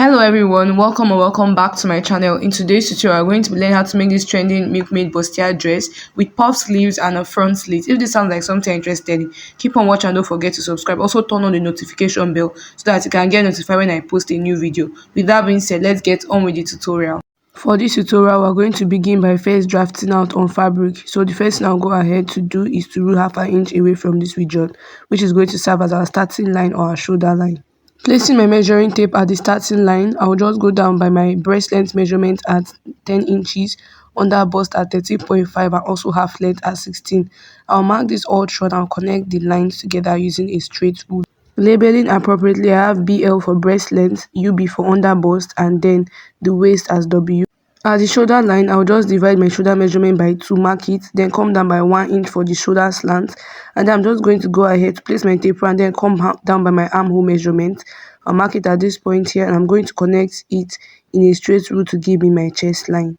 Hello everyone, welcome or welcome back to my channel. In today's tutorial, we're going to be learning how to make this trending Milkmaid Bustier dress with puff sleeves and a front slit. If this sounds like something you're interested in, keep on watching and don't forget to subscribe. Also turn on the notification bell so that you can get notified when I post a new video. With that being said, let's get on with the tutorial. For this tutorial, we're going to begin by first drafting out on fabric. So the first thing I'll go ahead to do is to rule half an inch away from this region, which is going to serve as our starting line or our shoulder line. Placing my measuring tape at the starting line, I'll just go down by my breast length measurement at 10 inches, under bust at 13.5 and also half length at 16. I'll mark this all through and I'll connect the lines together using a straight rule. Labeling appropriately, I have BL for breast length, UB for under bust, and then the waist as W. At the shoulder line, I'll just divide my shoulder measurement by 2, mark it, then come down by 1 inch for the shoulder slant. And then I'm just going to go ahead to place my taper and then come down by my armhole measurement. I'll mark it at this point here and I'm going to connect it in a straight rule to give me my chest line.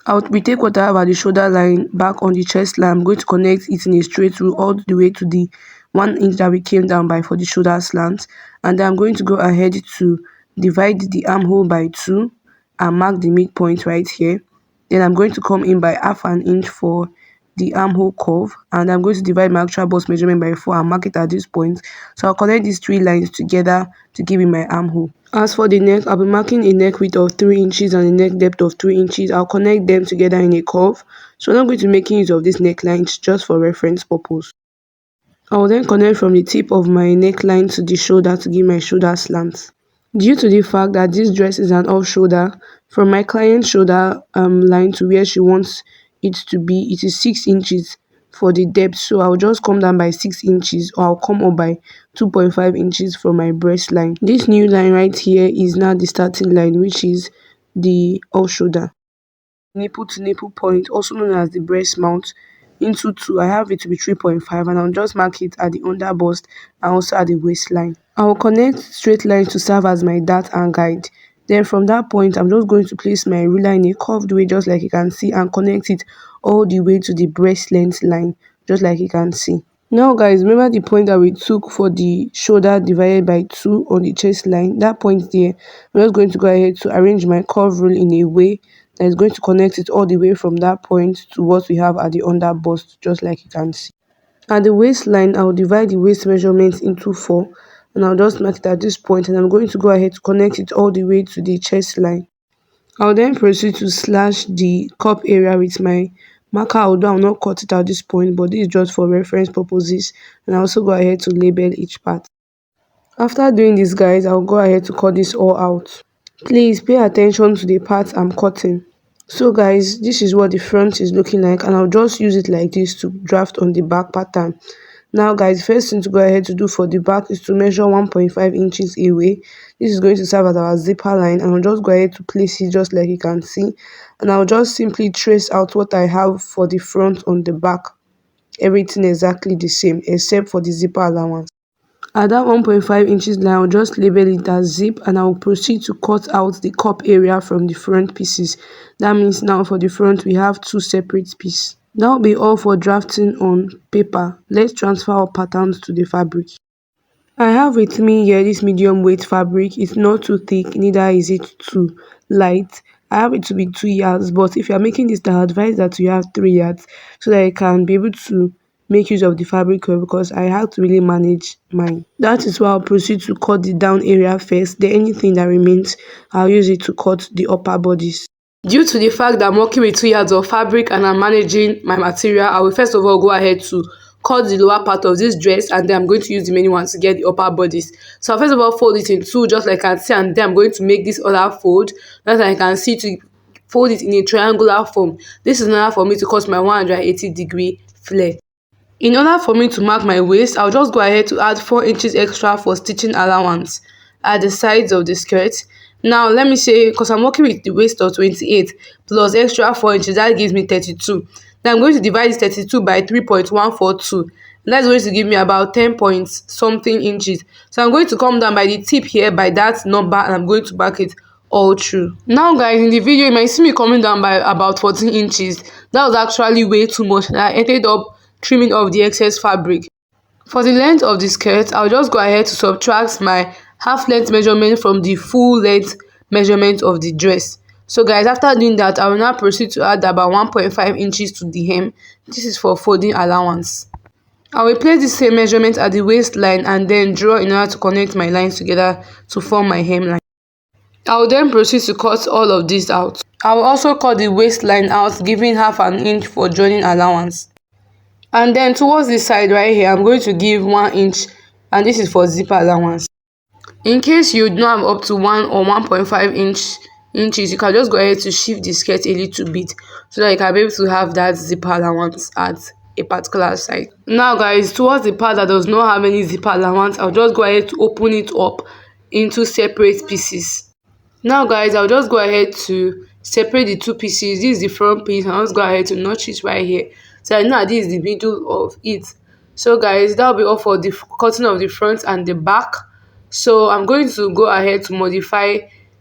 I'll retake what I have at the shoulder line back on the chest line. I'm going to connect it in a straight rule all the way to the 1 inch that we came down by for the shoulder slant. And then I'm going to go ahead to divide the armhole by 2 and mark the midpoint right here. Then I'm going to come in by half an inch for the armhole curve, and I'm going to divide my actual bust measurement by 4 and mark it at this point. So I'll connect these 3 lines together to give me my armhole. As for the neck, I'll be marking a neck width of 3 inches and a neck depth of 3 inches. I'll connect them together in a curve. So I'm not going to be making use of this neckline just for reference purpose. I will then connect from the tip of my neckline to the shoulder to give my shoulder slant. Due to the fact that this dress is an off shoulder, from my client's shoulder line to where she wants it to be, it is 6 inches for the depth. So I'll just come down by 6 inches, or I'll come up by 2.5 inches from my breast line. This new line right here is now the starting line, which is the off shoulder. Nipple to nipple point, also known as the breast mount, into 2. I have it to be 3.5 and I'll just mark it at the under bust and also at the waistline. I will connect straight lines to serve as my dart and guide. Then from that point, I'm just going to place my ruler in a curved way just like you can see and connect it all the way to the breast length line just like you can see. Now guys, remember the point that we took for the shoulder divided by 2 on the chest line? That point there, I'm just going to go ahead to arrange my curve rule in a way that is going to connect it all the way from that point to what we have at the under bust just like you can see. At the waistline, I'll divide the waist measurements into 4 and I'll just mark it at this point, and I'm going to go ahead to connect it all the way to the chest line. I'll then proceed to slash the cup area with my marker, although I'll not cut it at this point, but this is just for reference purposes, and I'll also go ahead to label each part. After doing this guys, I'll go ahead to cut this all out. Please pay attention to the parts I'm cutting. So guys, this is what the front is looking like, and I'll just use it like this to draft on the back pattern. Now guys, first thing to go ahead to do for the back is to measure 1.5 inches away. This is going to serve as our zipper line, and I'll just go ahead to place it just like you can see, and I'll just simply trace out what I have for the front on the back. Everything exactly the same except for the zipper allowance. At that 1.5 inches line, I'll just label it as zip, and I'll proceed to cut out the cup area from the front pieces. That means now for the front we have 2 separate pieces. That will be all for drafting on paper. Let's transfer our patterns to the fabric. I have with me here this medium weight fabric. It's not too thick, neither is it too light. I have it to be 2 yards, but if you are making this, I advise that you have 3 yards so that you can be able to make use of the fabric well, because I have to really manage mine. That is why I'll proceed to cut the down area first. Then anything that remains, I'll use it to cut the upper bodice. Due to the fact that I'm working with 2 yards of fabric and I'm managing my material, I will first of all go ahead to cut the lower part of this dress, and then I'm going to use the main one to get the upper bodice. So I'll first of all fold it in 2 just like I can see, and then I'm going to make this other fold that I can see to fold it in a triangular form. This is in order for me to cut my 180-degree flare. In order for me to mark my waist, I'll just go ahead to add 4 inches extra for stitching allowance at the sides of the skirt. Now let me say, because I'm working with the waist of 28 plus extra 4 inches, that gives me 32. Then I'm going to divide this 32 by 3.142, and that's going to give me about 10 point something inches. So I'm going to come down by the tip here by that number, and I'm going to back it all through. Now guys, in the video you might see me coming down by about 14 inches. That was actually way too much, and I ended up trimming off the excess fabric. For the length of the skirt, I'll just go ahead to subtract my half length measurement from the full length measurement of the dress. So guys, after doing that, I will now proceed to add about 1.5 inches to the hem. This is for folding allowance. I will place the same measurement at the waistline and then draw in order to connect my lines together to form my hemline. I will then proceed to cut all of this out. I will also cut the waistline out, giving half an inch for joining allowance. And then towards the side right here, I'm going to give 1 inch, and this is for zipper allowance. In case you do not have up to 1 or 1.5 inches, you can just go ahead to shift the skirt a little bit so that you can be able to have that zipper allowance at a particular side. Now guys, towards the part that does not have any zipper allowance, I'll just go ahead to open it up into separate pieces. Now guys, I'll just go ahead to separate the two pieces. This is the front piece, and I'll just go ahead to notch it right here. So I know that this is the middle of it. So guys, that'll be all for the cutting of the front and the back. So I'm going to go ahead to modify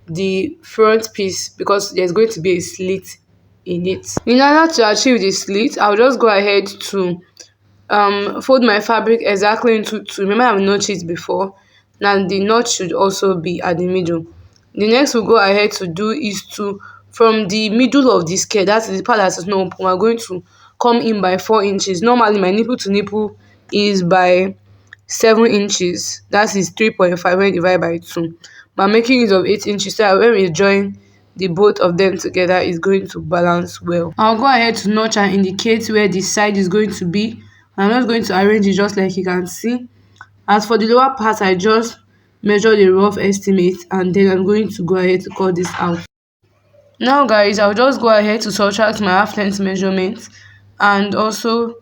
the front piece because there's going to be a slit in it. In order to achieve the slit, I'll just go ahead to fold my fabric exactly into two. Remember, I've notched it before. Now the notch should also be at the middle. The next we'll go ahead to do is to, from the middle of the skirt, that's the part that is not open, we're going to come in by 4 inches. Normally my nipple to nipple is by 7 inches. That is 3.5 when divided by 2. But I'm making use of 8 inches so that when we join the both of them together, is going to balance well. I'll go ahead to notch and indicate where the side is going to be. I'm not going to arrange it just like you can see. As for the lower part, I just measure the rough estimate and then I'm going to go ahead to cut this out. Now guys, I'll just go ahead to subtract my half length measurement and also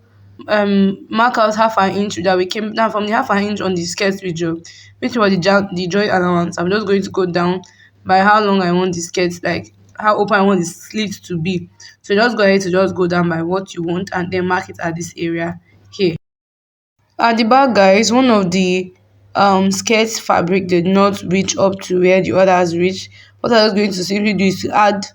mark out half an inch that we came down from the half an inch on the skirt video, which was the joint allowance. I'm just going to go down by how long I want the skirt, like how open I want the slit to be. So just go ahead to just go down by what you want and then mark it at this area here. At the back guys, one of the skirt fabric did not reach up to where the others reach. What I was going to simply do is to add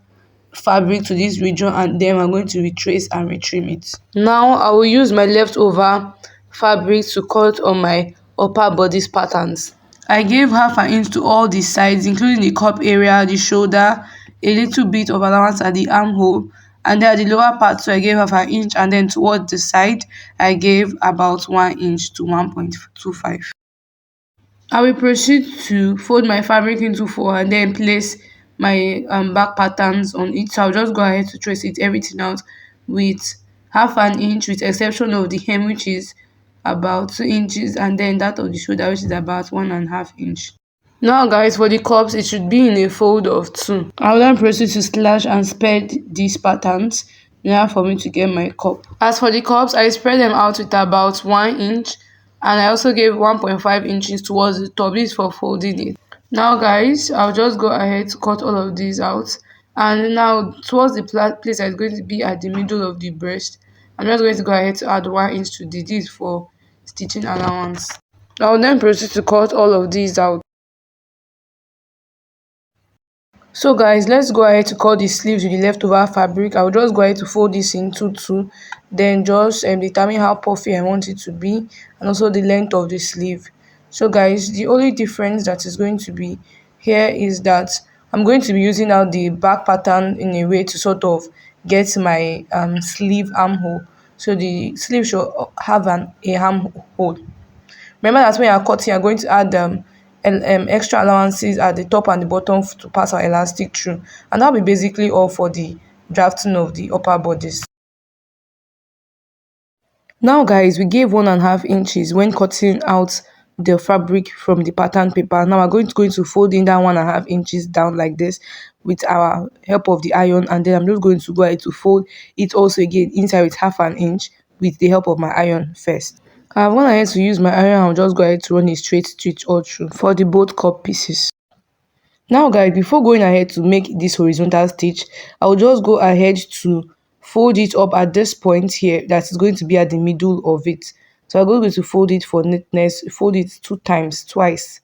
fabric to this region and then I'm going to retrace and retrim it. Now I will use my leftover fabric to cut on my upper bodice patterns. I gave half an inch to all the sides, including the cup area, the shoulder, a little bit of allowance at the armhole, and then at the lower part, so I gave half an inch, and then towards the side, I gave about 1 inch to 1.25. I will proceed to fold my fabric into 4 and then place my back patterns on it. So I'll just go ahead to trace it everything out with half an inch, with exception of the hem, which is about 2 inches, and then that of the shoulder, which is about 1.5 inch. Now guys, for the cups, it should be in a fold of 2. I'll then proceed to slash and spread these patterns in order for me to get my cup. As for the cups, I spread them out with about 1 inch, and I also gave 1.5 inches towards the top. This is for folding it. Now guys, I'll just go ahead to cut all of these out, and now towards the place that is going to be at the middle of the breast, I'm just going to go ahead to add 1 inch to this for stitching allowance. I will then proceed to cut all of these out. So guys, let's go ahead to cut the sleeves with the leftover fabric. I'll just go ahead to fold this into 2, then just determine how puffy I want it to be and also the length of the sleeve. So guys, the only difference that is going to be here is that I'm going to be using out the back pattern in a way to sort of get my sleeve armhole. So the sleeve should have a armhole. Remember that when you're cutting, you're going to add extra allowances at the top and the bottom to pass our elastic through, and that'll be basically all for the drafting of the upper bodice. Now guys, we gave 1.5 inches when cutting out the fabric from the pattern paper. Now we're going to fold in that 1.5 inches down like this with our help of the iron, and then I'm just going to go ahead to fold it also again inside with half an inch with the help of my iron first. I've gone ahead to use my iron. I'll just go ahead to run a straight stitch all through for the both cup pieces. Now guys, before going ahead to make this horizontal stitch, I'll just go ahead to fold it up at this point here that is going to be at the middle of it. So I'm going to fold it for neatness, fold it twice.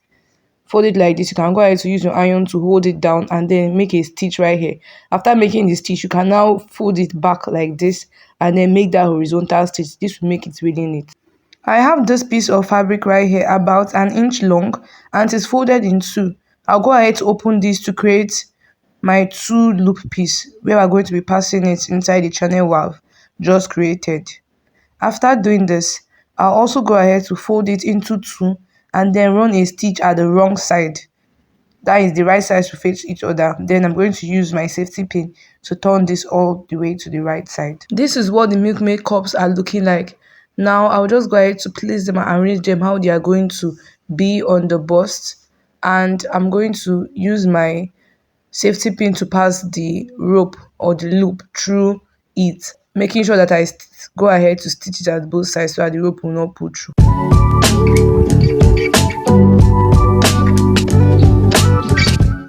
Fold it like this. You can go ahead to use your iron to hold it down and then make a stitch right here. After making the stitch, you can now fold it back like this and then make that horizontal stitch. This will make it really neat. I have this piece of fabric right here about an inch long and it's folded in two. I'll go ahead to open this to create my two loop piece where we're going to be passing it inside the channel valve just created. After doing this, I'll also go ahead to fold it into two and then run a stitch at the wrong side. That is the right sides to face each other. Then I'm going to use my safety pin to turn this all the way to the right side. This is what the Milkmaid cups are looking like. Now I'll just go ahead to place them and arrange them how they are going to be on the bust. And I'm going to use my safety pin to pass the rope or the loop through it, making sure that I go ahead to stitch it at both sides so that the rope will not pull through.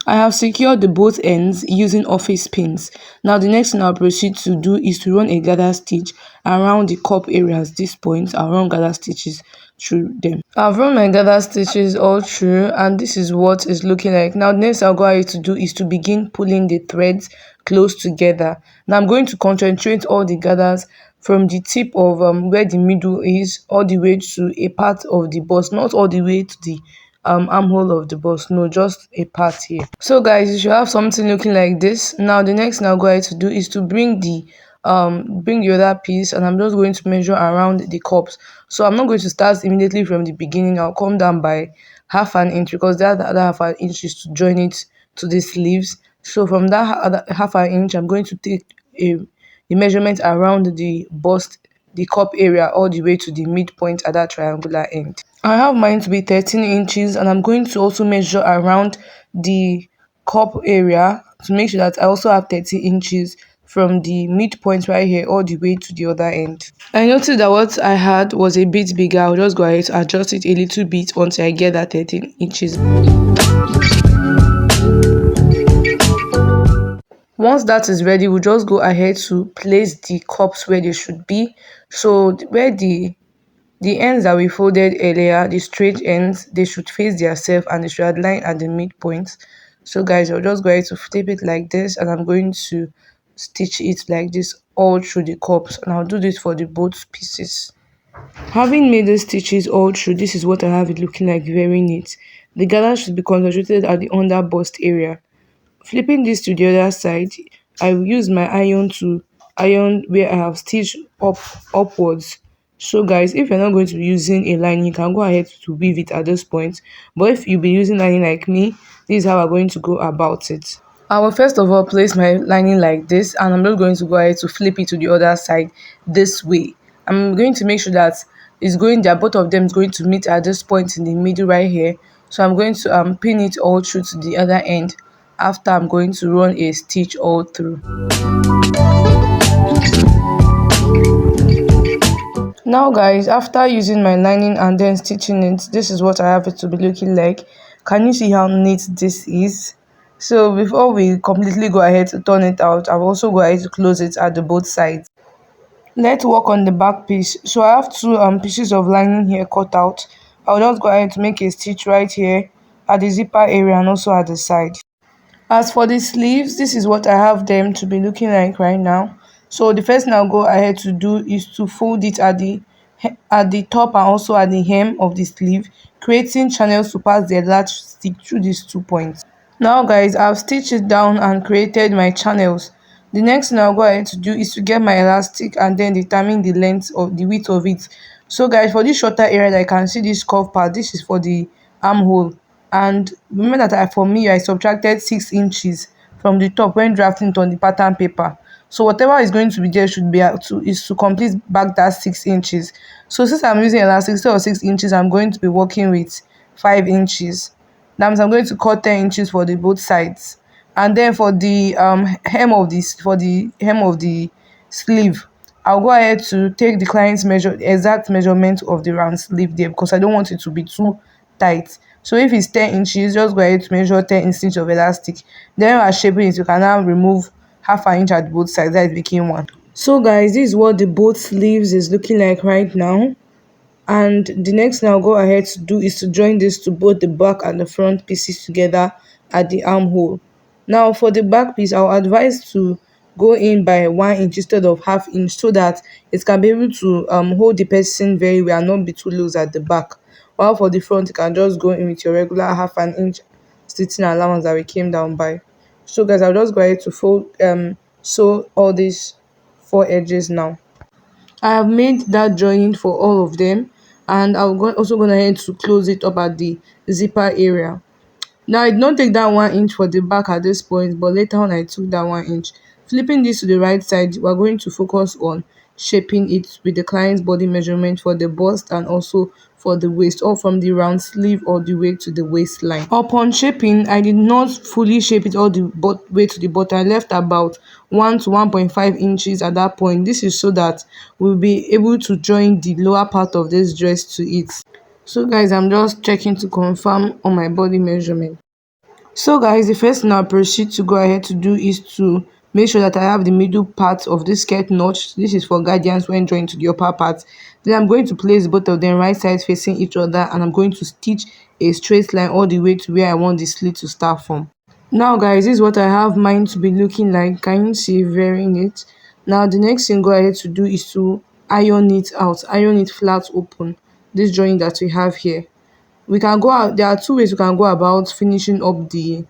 I have secured the both ends using office pins. Now the next thing I'll proceed to do is to run a gather stitch around the cup areas. This point I'll run gather stitches through them. I've run my gather stitches all through and this is what it's looking like. Now the next I'll go ahead to do is to begin pulling the threads close together. Now I'm going to concentrate all the gathers from the tip of where the middle is all the way to a part of the bust, not all the way to the armhole of the bust, no, just a part here. So guys, you should have something looking like this. Now the next thing I'll go ahead to do is to bring the other piece and I'm just going to measure around the cups. So I'm not going to start immediately from the beginning. I'll come down by half an inch because that other half an inch is to join it to the sleeves. So from that other half an inch I'm going to take the measurement around the bust, the cup area all the way to the midpoint at that triangular end. I have mine to be 13 inches and I'm going to also measure around the cup area to make sure that I also have 30 inches from the midpoint right here all the way to the other end. I noticed that what I had was a bit bigger. I'll just go ahead to adjust it a little bit until I get that 13 inches. Once that is ready, we'll just go ahead to place the cups where they should be. So where the ends that we folded earlier, the straight ends, they should face themselves and they should align at the midpoint. So guys, I'll just go ahead to flip it like this and I'm going to stitch it like this all through the cups and I'll do this for the both pieces. Having made the stitches all through, this is what I have it looking like, very neat. The gather should be concentrated at the under bust area. Flipping this to the other side, I will use my iron to iron where I have stitched upwards. So guys, if you're not going to be using a lining, you can go ahead to weave it at this point. But if you'll be using lining like me, this is how we're going to go about it. I will first of all place my lining like this and I'm just going to go ahead to flip it to the other side this way. I'm going to make sure that it's going there, both of them is going to meet at this point in the middle right here. So I'm going to pin it all through to the other end after I'm going to run a stitch all through. Now guys, after using my lining and then stitching it, this is what I have it to be looking like. Can you see how neat this is? So before we completely go ahead to turn it out, I've also go ahead to close it at the both sides. Let's work on the back piece. So I have two pieces of lining here cut out. I'll just go ahead to make a stitch right here at the zipper area and also at the side. As for the sleeves, this is what I have them to be looking like right now. So the first thing I'll go ahead to do is to fold it at the top and also at the hem of the sleeve, creating channels to pass the large stick through these 2 points. Now guys, I've stitched it down and created my channels. The next thing I'll go ahead to do is to get my elastic and then determine the length of the width of it. So guys, for this shorter area that I can see this curve part, this is for the armhole. And remember that for me I subtracted 6 inches from the top when drafting it on the pattern paper. So whatever is going to be there should be is to complete back that 6 inches. So since I'm using elastic instead of 6 inches, I'm going to be working with 5 inches. That means I'm going to cut 10 inches for the both sides. And then for the hem of the sleeve, I'll go ahead to take the client's exact measurement of the round sleeve there because I don't want it to be too tight. So if it's 10 inches, just go ahead to measure 10 inches of elastic. Then while shaping it, you can now remove half an inch at both sides, that is making one. So guys, this is what the both sleeves is looking like right now. And the next thing I'll go ahead to do is to join this to both the back and the front pieces together at the armhole. Now for the back piece, I'll advise to go in by 1 inch instead of half inch, so that it can be able to hold the person very well and not be too loose at the back. While for the front, you can just go in with your regular half an inch stitching allowance that we came down by. So guys, I'll just go ahead to sew all these 4 edges now. I have made that join for all of them, and also going ahead to close it up at the zipper area. Now I did not take that 1 inch for the back at this point, but later on I took that 1 inch. Flipping this to the right side, we're going to focus on shaping it with the client's body measurement for the bust and also for the waist, or from the round sleeve all the way to the waistline. Upon shaping, I did not fully shape it all the way to the bottom. I left about 1 to 1.5 inches at that point. This is so that we'll be able to join the lower part of this dress to it. So guys, I'm just checking to confirm on my body measurement. So guys, the first thing I'll proceed to go ahead to do is to make sure that I have the middle part of the skirt notched. This is for guidance when joined to the upper part. Then I'm going to place both of them right sides facing each other, and I'm going to stitch a straight line all the way to where I want the slit to start from. Now guys, this is what I have mine to be looking like. Can you see? Very neat. Now the next thing go ahead to do is to iron it out, iron it flat open, this joint that we have here. We can go out, there are two ways we can go about finishing up the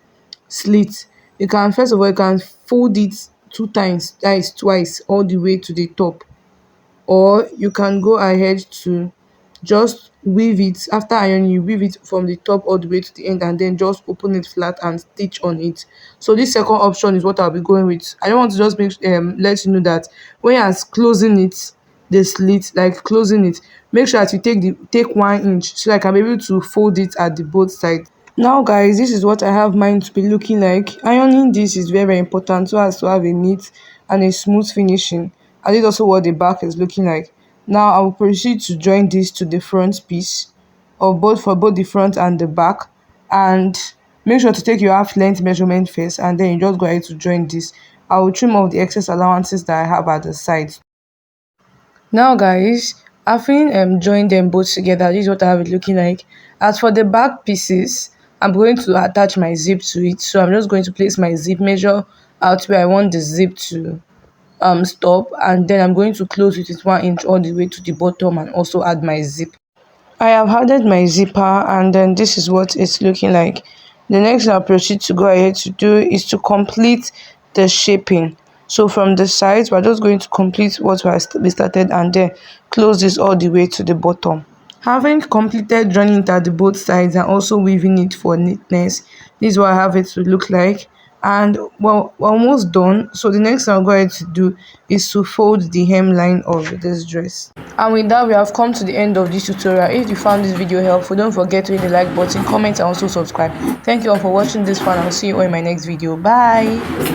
slit. You can, first of all, you can fold it 2 times, that is twice, all the way to the top, or you can go ahead to just weave it. After ironing, you weave it from the top all the way to the end, and then just open it flat and stitch on it. So this second option is what I'll be going with. I don't want to just let you know that when you're closing it, the slit, like closing it, make sure that you take 1 inch so I can be able to fold it at the both sides. Now guys, this is what I have mine to be looking like. Ironing this is very, very important so as to have a neat and a smooth finishing. And this is also what the back is looking like. Now I will proceed to join this to the front piece, or both for both the front and the back, and make sure to take your half length measurement first, and then you just go ahead to join this. I will trim off the excess allowances that I have at the side. Now guys, having joined them both together, this is what I have it looking like. As for the back pieces, I'm going to attach my zip to it, so I'm just going to place my zip, measure out where I want the zip to stop, and then I'm going to close it with 1 inch all the way to the bottom and also add my zip. I have added my zipper, and then this is what it's looking like. The next thing I'll proceed to go ahead to do is to complete the shaping. So from the sides, we're just going to complete what we started and then close this all the way to the bottom. Having completed joining it at the both sides and also weaving it for neatness, this is what I have it to look like. And well, we're almost done. So the next thing I'm going to do is to fold the hemline of this dress. And with that, we have come to the end of this tutorial. If you found this video helpful, don't forget to hit the like button, comment, and also subscribe. Thank you all for watching this one. I'll see you all in my next video. Bye.